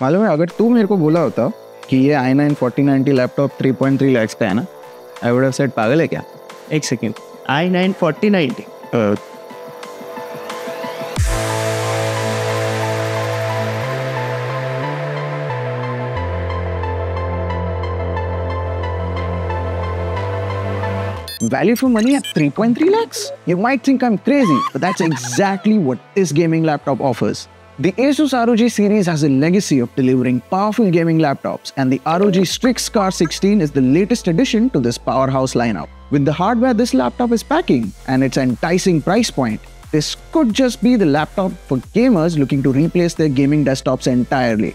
मालूम है, अगर तू मेरे को बोला होता कि ये i9 4090 लैपटॉप 3.3 lakhs का है ना, आई वुड हैव सेड पागल है क्या? एक second, i9 4090 Value for money at 3.3 lakhs? You might think I'm crazy, but that's exactly what this gaming laptop offers. The Asus ROG series has a legacy of delivering powerful gaming laptops, and the ROG Strix Scar 16 is the latest addition to this powerhouse lineup. With the hardware this laptop is packing and its enticing price point, this could just be the laptop for gamers looking to replace their gaming desktops entirely.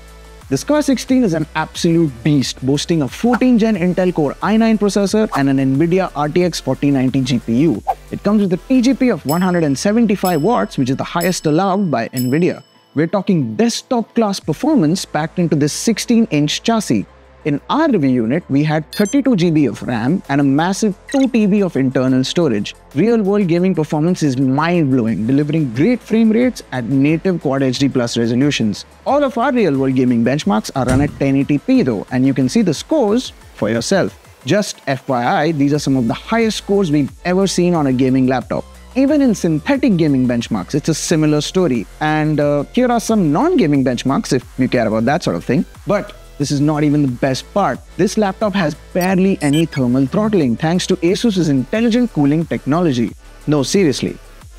The Scar 16 is an absolute beast, boasting a 14th-gen Intel Core i9 processor and an NVIDIA RTX 4090 GPU. It comes with a TGP of 175 watts, which is the highest allowed by NVIDIA. We're talking desktop-class performance packed into this 16-inch chassis. In our review unit, we had 32 GB of RAM and a massive 2 TB of internal storage. Real-world gaming performance is mind-blowing, delivering great frame rates at native Quad HD Plus resolutions. All of our real-world gaming benchmarks are run at 1080p though, and you can see the scores for yourself. Just FYI, these are some of the highest scores we've ever seen on a gaming laptop. Even in synthetic gaming benchmarks, it's a similar story. And here are some non-gaming benchmarks if you care about that sort of thing. But this is not even the best part. This laptop has barely any thermal throttling thanks to Asus's intelligent cooling technology. No, seriously,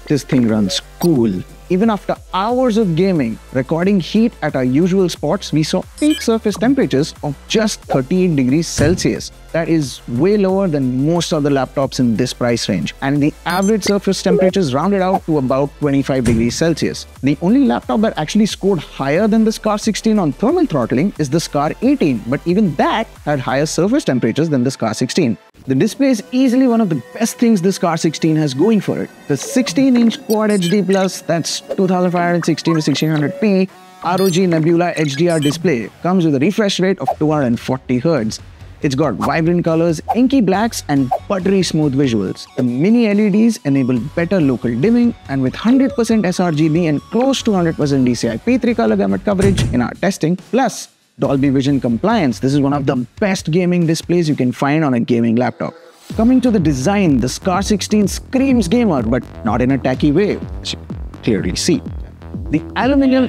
this thing runs cool. Even after hours of gaming, recording heat at our usual spots, we saw peak surface temperatures of just 38 degrees Celsius. That is way lower than most other laptops in this price range. And the average surface temperatures rounded out to about 25 degrees Celsius. The only laptop that actually scored higher than the Scar 16 on thermal throttling is the Scar 18, but even that had higher surface temperatures than the Scar 16. The display is easily one of the best things the Scar 16 has going for it. The 16-inch Quad HD Plus, that's 2560 to 1600p, ROG Nebula HDR display comes with a refresh rate of 240 Hz. It's got vibrant colors, inky blacks, and buttery smooth visuals. The mini LEDs enable better local dimming, and with 100% sRGB and close to 100% DCI-P3 color gamut coverage in our testing, plus Dolby Vision compliance, this is one of the best gaming displays you can find on a gaming laptop. Coming to the design, the Scar 16 screams gamer, but not in a tacky way, as you clearly see. The aluminum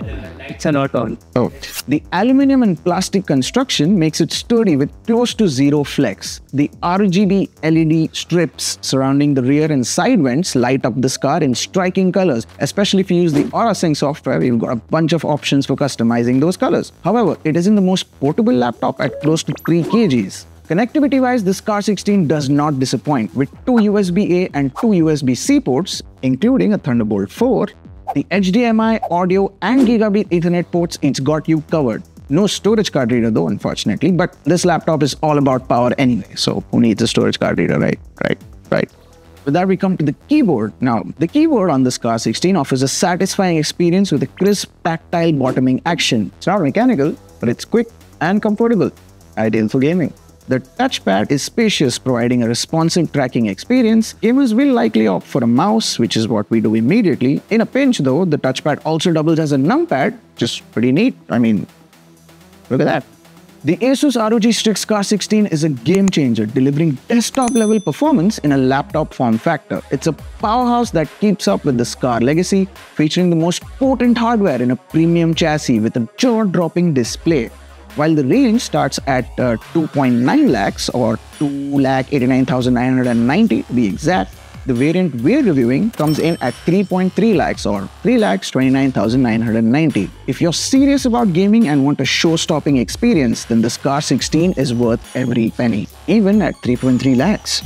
The aluminum and plastic construction makes it sturdy with close to zero flex. The RGB LED strips surrounding the rear and side vents light up the Scar in striking colors. Especially if you use the AuraSync software, you've got a bunch of options for customizing those colors. However, it isn't the most portable laptop at close to 3 kgs. Connectivity-wise, the Scar 16 does not disappoint. With 2 USB-A and 2 USB-C ports, including a Thunderbolt 4, the HDMI, audio, and Gigabit Ethernet ports, it's got you covered. No storage card reader though, unfortunately, but this laptop is all about power anyway, so who needs a storage card reader, right? With that, we come to the keyboard. Now, the keyboard on the Scar 16 offers a satisfying experience with a crisp, tactile bottoming action. It's not mechanical, but it's quick and comfortable, ideal for gaming. The touchpad is spacious, providing a responsive tracking experience. Gamers will likely opt for a mouse, which is what we do immediately. In a pinch though, the touchpad also doubles as a numpad, just pretty neat. I mean, look at that. The Asus ROG Strix Scar 16 is a game changer, delivering desktop-level performance in a laptop form factor. It's a powerhouse that keeps up with the Scar legacy, featuring the most potent hardware in a premium chassis with a jaw-dropping display. While the range starts at 2.9 lakhs or 2,89,990 to be exact, the variant we're reviewing comes in at 3.3 lakhs or 3,29,990. If you're serious about gaming and want a show-stopping experience, then the Scar 16 is worth every penny, even at 3.3 lakhs.